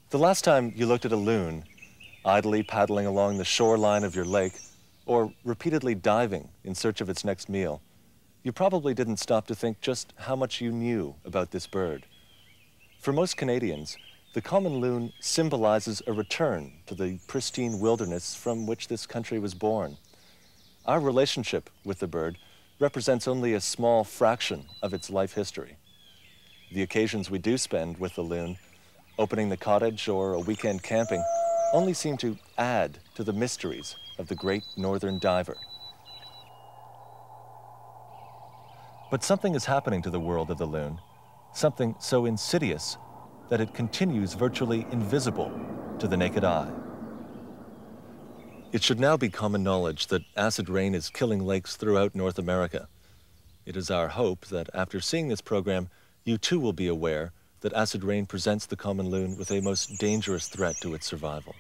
The last time you looked at a loon, idly paddling along the shoreline of your lake, or repeatedly diving in search of its next meal, you probably didn't stop to think just how much you knew about this bird. For most Canadians, the common loon symbolizes a return to the pristine wilderness from which this country was born. Our relationship with the bird represents only a small fraction of its life history. The occasions we do spend with the loon, opening the cottage or a weekend camping, only seem to add to the mysteries of the great northern diver. But something is happening to the world of the loon, something so insidious that it continues virtually invisible to the naked eye. It should now be common knowledge that acid rain is killing lakes throughout North America. It is our hope that after seeing this program, you too will be aware that acid rain presents the common loon with a most dangerous threat to its survival.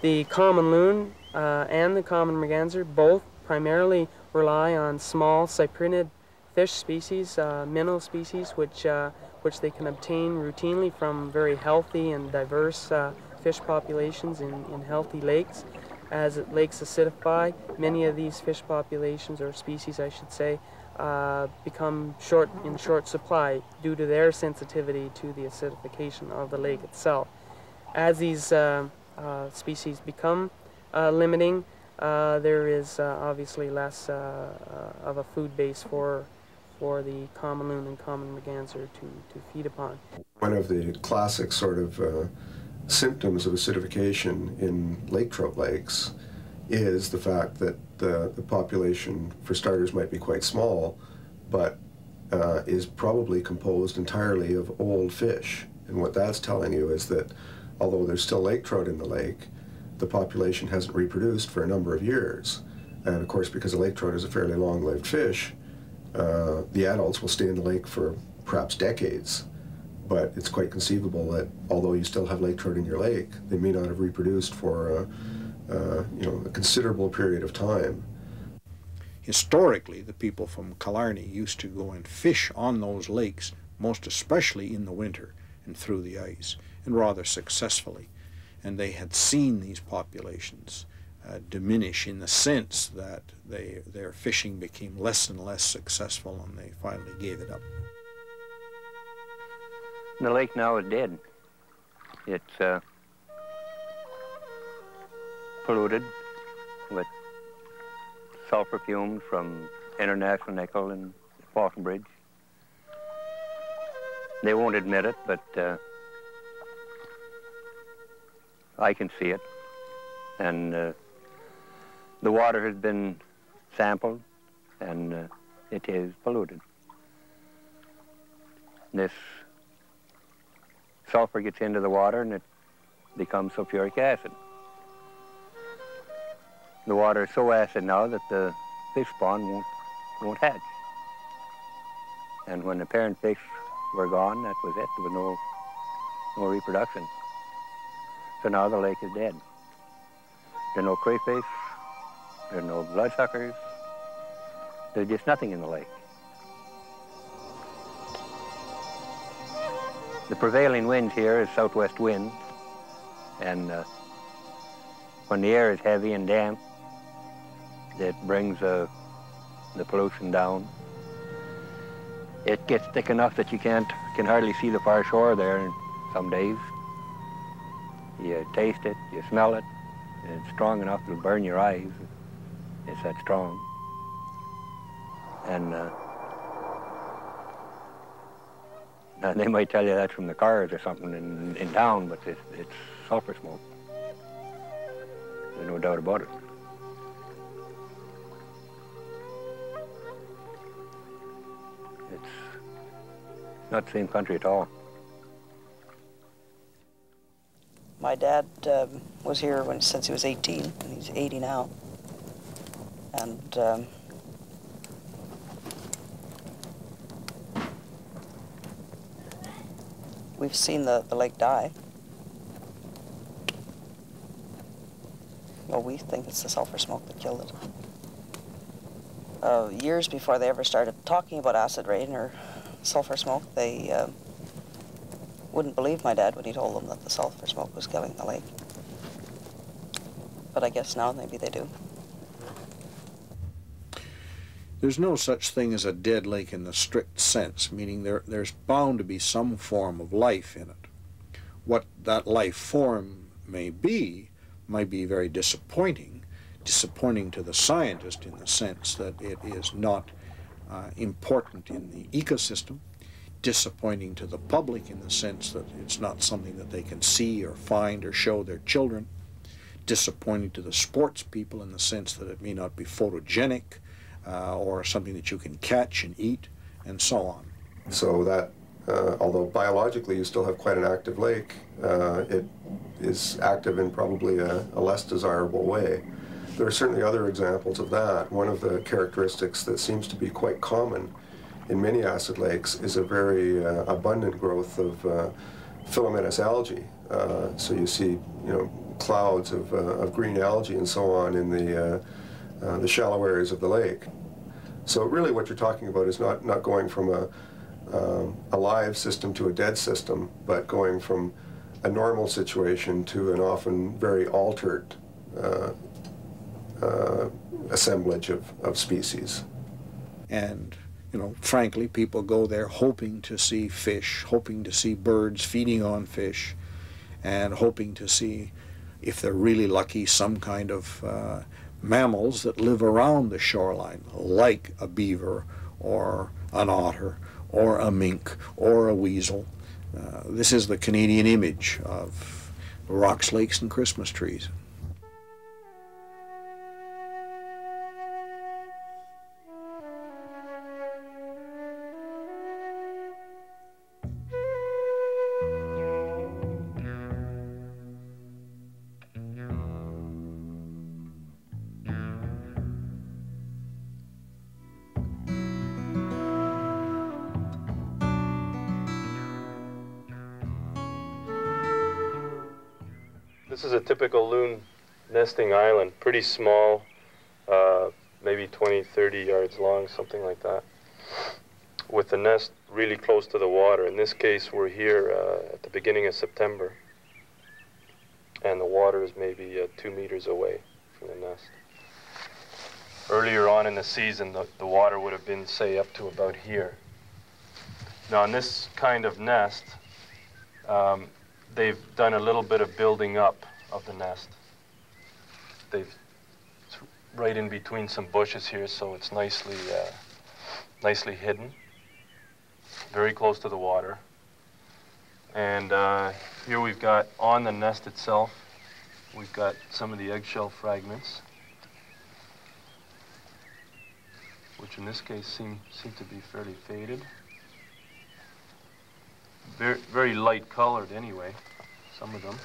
The common loon and the common merganser both primarily rely on small cyprinid fish species, minnow species, which they can obtain routinely from very healthy and diverse fish populations in healthy lakes. As lakes acidify, many of these fish populations, or species I should say, become in short supply due to their sensitivity to the acidification of the lake itself. As these species become limiting, there is obviously less of a food base for the common loon and common merganser to feed upon. One of the classic sort of symptoms of acidification in lake trout lakes is the fact that the population, for starters, might be quite small, but is probably composed entirely of old fish. And what that's telling you is that although there's still lake trout in the lake, the population hasn't reproduced for a number of years. And of course, because a lake trout is a fairly long-lived fish, the adults will stay in the lake for perhaps decades. But it's quite conceivable that although you still have lake trout in your lake, they may not have reproduced for a considerable period of time. Historically, the people from Killarney used to go and fish on those lakes, most especially in the winter and through the ice, and rather successfully. And they had seen these populations diminish in the sense that their fishing became less and less successful, and they finally gave it up. The lake now is dead. It's polluted with sulfur fumes from International Nickel and Falconbridge. They won't admit it, but I can see it. And the water has been sampled, and it is polluted. This sulfur gets into the water and it becomes sulfuric acid. The water is so acid now that the fish spawn won't hatch. And when the parent fish were gone, that was it. There was no reproduction. So now the lake is dead. There are no crayfish, there are no bloodsuckers, there's just nothing in the lake. The prevailing wind here is southwest wind, and when the air is heavy and damp, it brings the pollution down. It gets thick enough that you can hardly see the far shore there some days. You taste it, you smell it, and it's strong enough to burn your eyes. It's that strong. And now they might tell you that's from the cars or something in town, but it's sulfur smoke. There's no doubt about it. It's not the same country at all. My dad was here since he was 18, and he's 80 now. And we've seen the lake die. Well, we think it's the sulfur smoke that killed it. Years before they ever started talking about acid rain or sulfur smoke, they wouldn't believe my dad when he told them that the sulfur smoke was killing the lake. But I guess now maybe they do. There's no such thing as a dead lake in the strict sense, meaning there's bound to be some form of life in it. What that life form may be might be very disappointing to the scientist in the sense that it is not important in the ecosystem, disappointing to the public in the sense that it's not something that they can see or find or show their children, disappointing to the sports people in the sense that it may not be photogenic or something that you can catch and eat, and so on. So that, although biologically you still have quite an active lake, it is active in probably a less desirable way. There are certainly other examples of that. One of the characteristics that seems to be quite common in many acid lakes is a very abundant growth of filamentous algae. So you see, clouds of green algae and so on in the shallow areas of the lake. So really what you're talking about is not going from a live system to a dead system, but going from a normal situation to an often very altered assemblage of species. And, frankly, people go there hoping to see fish, hoping to see birds feeding on fish, and hoping to see, if they're really lucky, some kind of mammals that live around the shoreline, like a beaver or an otter or a mink or a weasel. This is the Canadian image of rocks, lakes, and Christmas trees. This is a typical loon nesting island, pretty small, maybe 20, 30 yards long, something like that, with the nest really close to the water. In this case, we're here at the beginning of September, and the water is maybe 2 meters away from the nest. Earlier on in the season, the water would have been, say, up to about here. Now, in this kind of nest, they've done a little bit of building up of the nest. It's right in between some bushes here, so it's nicely hidden, very close to the water. And here we've got, on the nest itself, we've got some of the eggshell fragments, which in this case seem to be fairly faded. Very light colored anyway, some of them.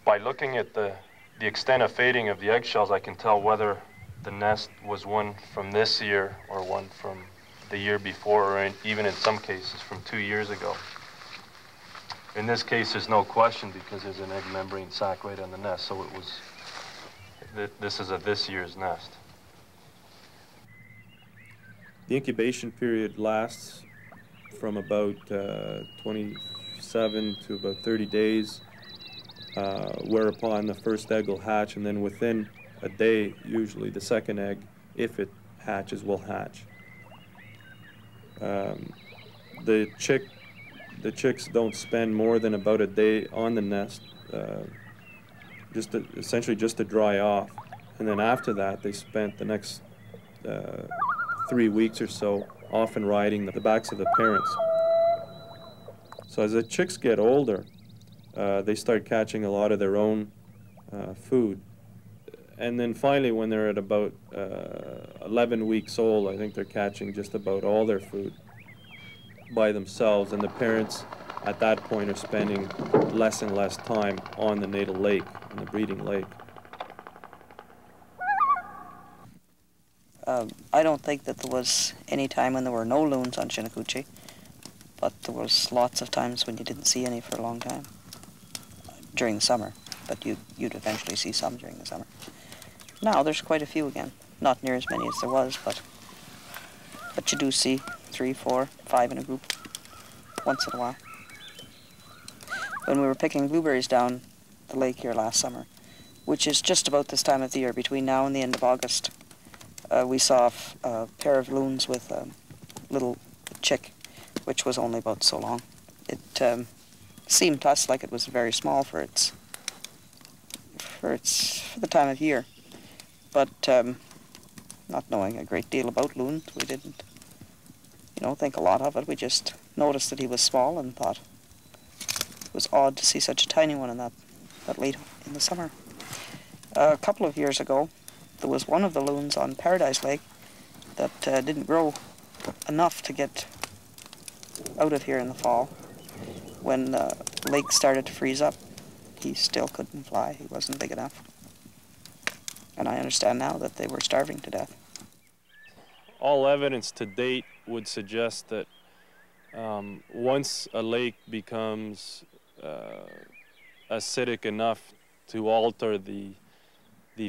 By looking at the extent of fading of the eggshells, I can tell whether the nest was one from this year or one from the year before, or even in some cases from 2 years ago. In this case, there's no question because there's an egg membrane sac right on the nest, so this is this year's nest. The incubation period lasts from about 27 to about 30 days, whereupon the first egg will hatch, and then within a day, usually the second egg, if it hatches, will hatch. The chicks don't spend more than about a day on the nest, essentially just to dry off, and then after that they spent the next 3 weeks or so often riding the backs of the parents. So as the chicks get older, they start catching a lot of their own food. And then finally, when they're at about 11 weeks old, I think they're catching just about all their food by themselves. And the parents at that point are spending less and less time on the natal lake, on the breeding lake. I don't think that there was any time when there were no loons on Chinakuchi, but there was lots of times when you didn't see any for a long time during the summer, but you'd eventually see some during the summer. Now there's quite a few again, not near as many as there was, but you do see 3, 4, 5 in a group once in a while. when we were picking blueberries down the lake here last summer, which is just about this time of the year, between now and the end of August. We saw a pair of loons with a little chick, which was only about so long. It seemed to us like it was very small for the time of year, but not knowing a great deal about loons, we didn't, think a lot of it. We just noticed that he was small and thought it was odd to see such a tiny one in that late in the summer. A couple of years ago, there was one of the loons on Paradise Lake that didn't grow enough to get out of here in the fall. When the lake started to freeze up, he still couldn't fly. He wasn't big enough. And I understand now that they were starving to death. All evidence to date would suggest that once a lake becomes acidic enough to alter the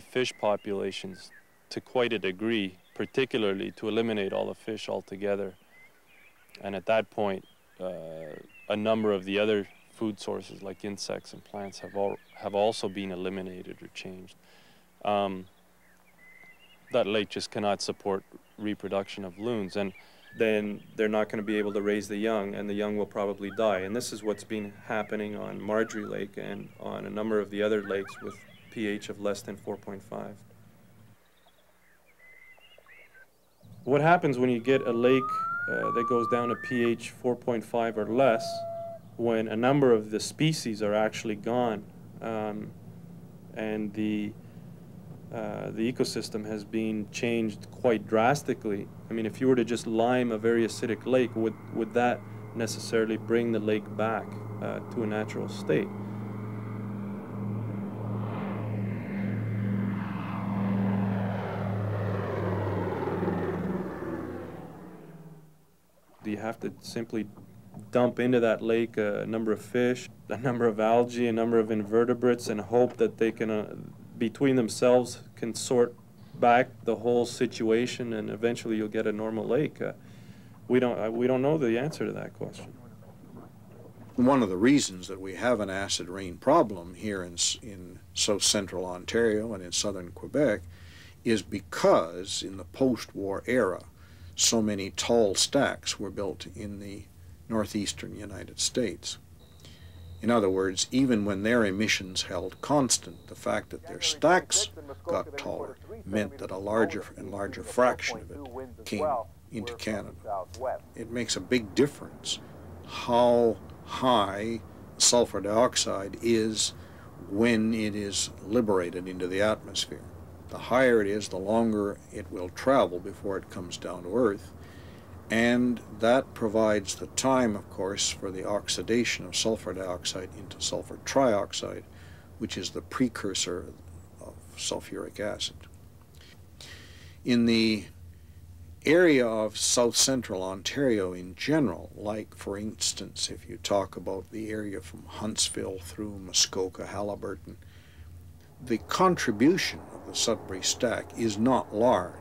fish populations to quite a degree, particularly to eliminate all the fish altogether, and at that point a number of the other food sources like insects and plants have also been eliminated or changed, that lake just cannot support reproduction of loons, and then they're not going to be able to raise the young, and the young will probably die. And this is what's been happening on Marjorie Lake and on a number of the other lakes with pH of less than 4.5. What happens when you get a lake that goes down to pH 4.5 or less, when a number of the species are actually gone, and the ecosystem has been changed quite drastically? I mean, if you were to just lime a very acidic lake, would that necessarily bring the lake back to a natural state? Do you have to simply dump into that lake a number of fish, a number of algae, a number of invertebrates, and hope that they can, between themselves, can sort back the whole situation, and eventually you'll get a normal lake? We don't know the answer to that question. One of the reasons that we have an acid rain problem here in south central Ontario and in southern Quebec is because in the post-war era so many tall stacks were built in the northeastern United States. In other words, even when their emissions held constant, the fact that their stacks got taller meant that a larger and larger fraction of it came into Canada. It makes a big difference how high sulfur dioxide is when it is liberated into the atmosphere. The higher it is, the longer it will travel before it comes down to Earth. And that provides the time, of course, for the oxidation of sulfur dioxide into sulfur trioxide, which is the precursor of sulfuric acid. In the area of south central Ontario in general, like, for instance, if you talk about the area from Huntsville through Muskoka, Haliburton, the contribution of the Sudbury Stack is not large.